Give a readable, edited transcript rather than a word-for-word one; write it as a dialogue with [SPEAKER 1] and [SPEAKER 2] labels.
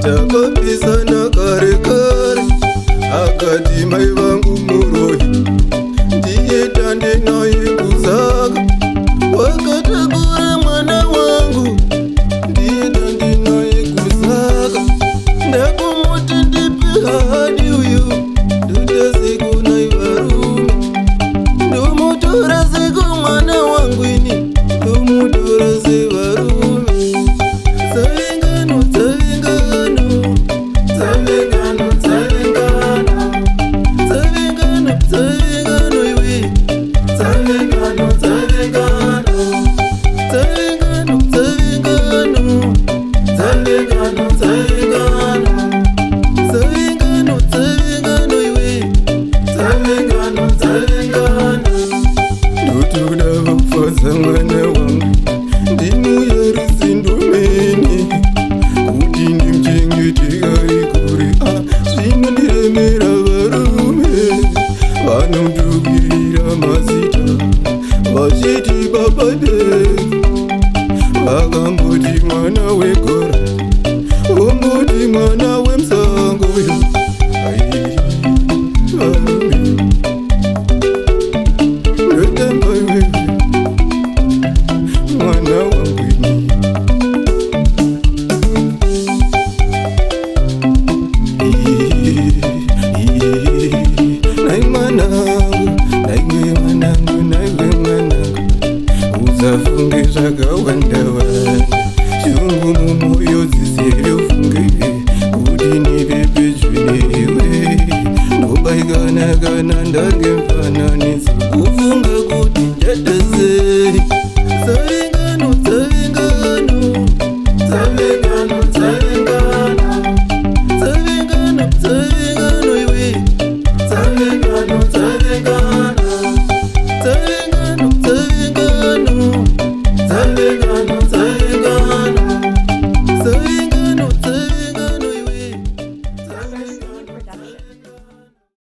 [SPEAKER 1] takapesana kare kare. Akati mai vangu muroi ndiye tande naye kuzaka. Wakatakura mwana wangu ndiye tande naye kuzaka. Ndakumuti ndipe hadi uyu ndutazeko nai varume. Ndumutora seko mwana wangu ini ndumutora se varume. Zavengano, zavengano, zavengano, zavengano, zavengano, zavengano iwe. Zavengano, zavengano, zavengano, zavengano, zavengano, zavengano, zavengano, zavengano iwe. Zavengano, zavengano. Ndotoda vakufaza mwana wangu ndimuyarisi ndomene kuti ndimchengete ari kure. Zvino ndiremera varume vanomudukirira mazita vachiti babade. Vakamboti mwana wegora, vomboti mwana wemusango. Ai varume ndotamba iwewe mwana wangu ini. Nai mwanangu, naiwe mwanangu, naiwe mwanangu, usafunge zvakawanda wanda. Shungu mumwoyo dzisiri ufunge kuti ndive pedyo newe. Ndobaikana kana ndange mufananidzo kufunga kuti ndadazei. Zavengano, zavengano, zavengano, zavengano, zavengano, zavengano iwe. Zavengano, zavengano, zavengano, zavengano, zavengano, zavengano.